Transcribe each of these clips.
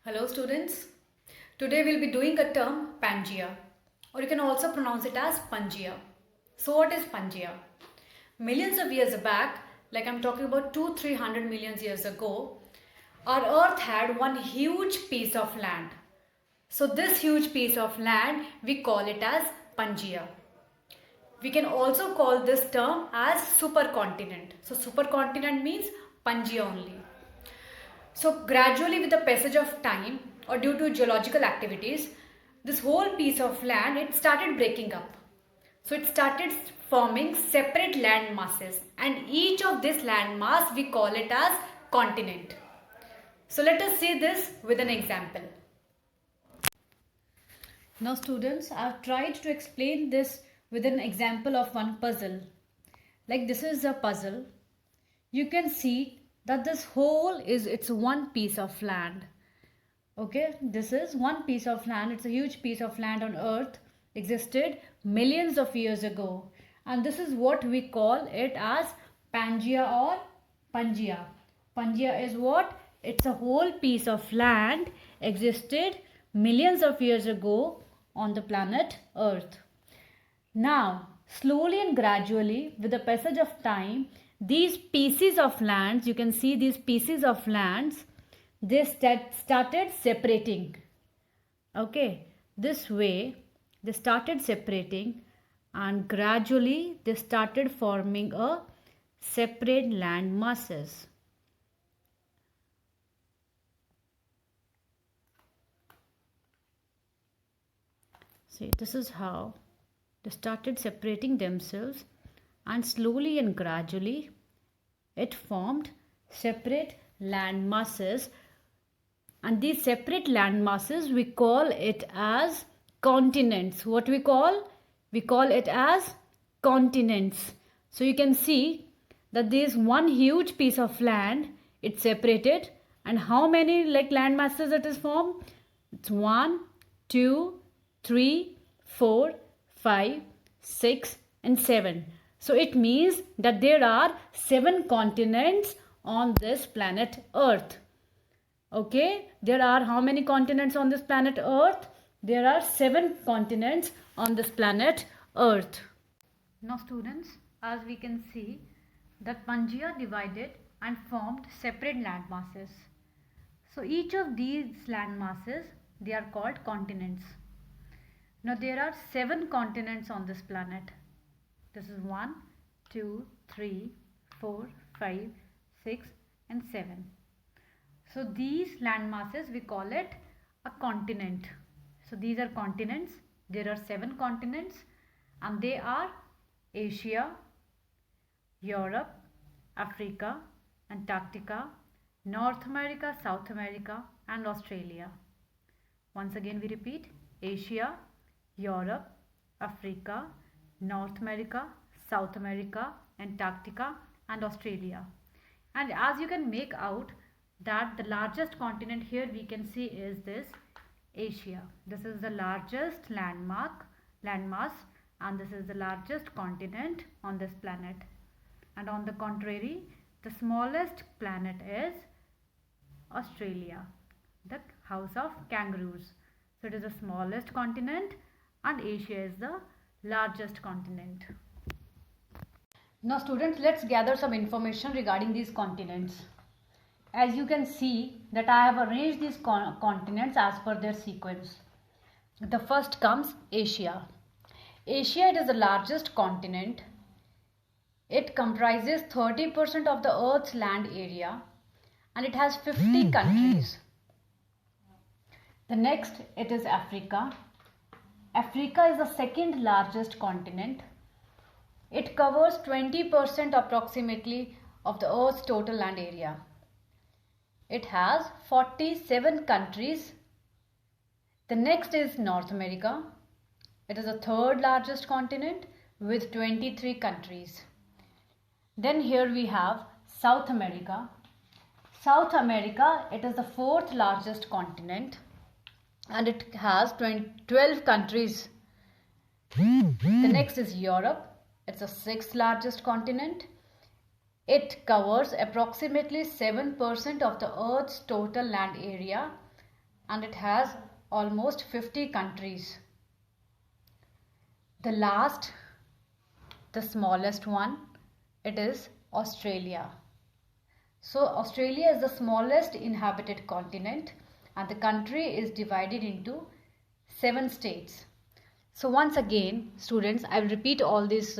Hello students. Today we'll be doing a term Pangaea, or you can also pronounce it as Pangaea. So what is Pangaea? Millions of years back, like I'm talking about 200-300 million years ago, our earth had one huge piece of land. So this huge piece of land we call it as Pangaea. We can also call this term as supercontinent. So supercontinent means Pangaea only. So gradually with the passage of time or due to geological activities, this whole piece of land, it started breaking up. So it started forming separate land masses, and each of this land mass we call it as continent. So let us see this with an example. Now students, I have tried to explain this with an example of one puzzle. Like this is a puzzle. You can see that this whole is it's one piece of land. Okay, this is one piece of land. It's a huge piece of land on earth, existed millions of years ago, and this is what we call it as Pangaea or Pangaea. Pangaea is what? It's a whole piece of land existed millions of years ago on the planet earth. Now, slowly and gradually, with the passage of time, these pieces of lands, you can see these pieces of lands, they started separating. Okay, this way they started separating, and gradually they started forming a separate land masses. See, this is how they started separating themselves, and slowly and gradually it formed separate land masses, and these separate land masses we call it as continents. What we call it as continents. So you can see that there is one huge piece of land, it's separated, and how many like land masses it is formed? It's 1 2 3 4 5 6 and 7. So it means that there are 7 continents on this planet earth. Okay, there are how many continents on this planet earth? There are 7 continents on this planet earth. Now students, as we can see that Pangaea divided and formed separate land masses. So each of these land masses, they are called continents. Now there are 7 continents on this planet. This is 1 2 3 4 5 6 and 7. So these land masses we call it a continent. So these are continents. There are 7 continents, and they are Asia, Europe, Africa, Antarctica, North America, South America and Australia. Once again we repeat: Asia, Europe, Africa, North America, South America, Antarctica and Australia. And as you can make out that the largest continent here we can see is this Asia. This is the largest landmass, and this is the largest continent on this planet. And on the contrary, the smallest planet is Australia, the house of kangaroos. So it is the smallest continent, and Asia is the largest continent. Now students, let's gather some information regarding these continents. As you can see that I have arranged these continents as per their sequence. The first comes Asia. Asia, it is the largest continent. It comprises 30% of the Earth's land area, and it has 50 countries. The next, it is Africa. Africa is the second largest continent. It covers 20% approximately of the Earth's total land area. It has 47 countries. The next is North America. It is the third largest continent with 23 countries. Then here we have South America. South America, it is the fourth largest continent, and it has 12 countries. The next is Europe. It's the sixth largest continent. It covers approximately 7% of the Earth's total land area, and it has almost 50 countries. The last, the smallest one, it is Australia. So Australia is the smallest inhabited continent, and the country is divided into 7 states. So once again, students, I will repeat all these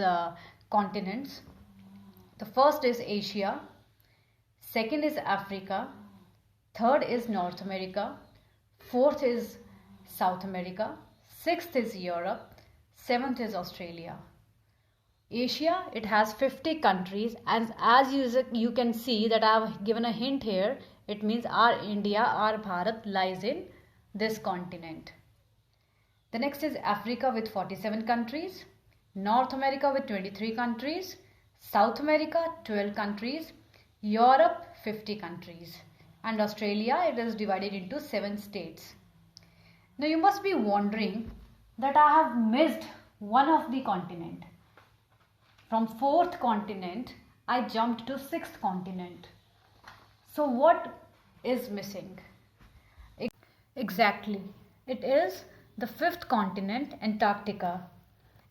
continents. The first is Asia, second is Africa, third is North America, fourth is South America, sixth is Europe, seventh is Australia. Asia, it has 50 countries, and as you can see that I have given a hint here, it means our India, our Bharat lies in this continent. The next is Africa with 47 countries, North America with 23 countries, South America 12 countries, Europe 50 countries, and Australia, it is divided into 7 states. Now you must be wondering that I have missed one of the continent. From 4th continent, I jumped to 6th continent. So what is missing? Exactly, it is the 5th continent, Antarctica.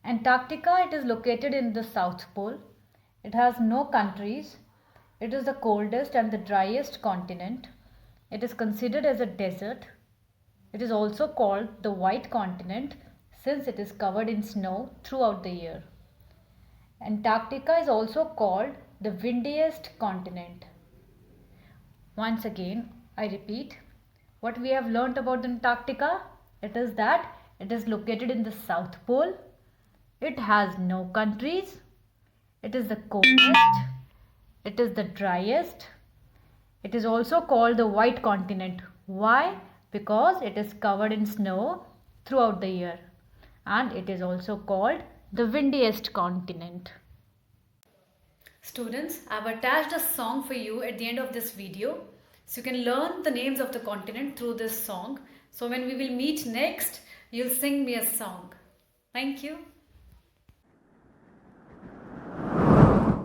Antarctica, it is located in the South Pole. It has no countries. It is the coldest and the driest continent. It is considered as a desert. It is also called the White Continent since it is covered in snow throughout the year. Antarctica is also called the windiest continent. Once again, I repeat, what we have learnt about Antarctica, it is that it is located in the South Pole. It has no countries. It is the coldest. It is the driest. It is also called the White Continent. Why? Because it is covered in snow throughout the year. And it is also called the windiest continent. Students, I have attached a song for you at the end of this video. So you can learn the names of the continent through this song. So when we will meet next, you'll sing me a song. Thank you.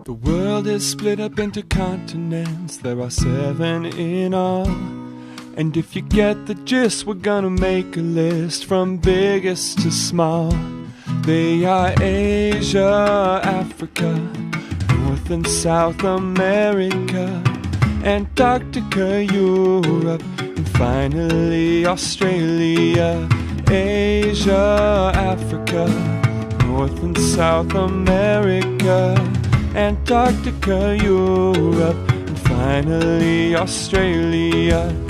The world is split up into continents, there are 7 in all. And if you get the gist, we're gonna make a list from biggest to small. They are Asia, Africa, North and South America, Antarctica, Europe, and finally Australia. Asia, Africa, North and South America, Antarctica, Europe, and finally Australia.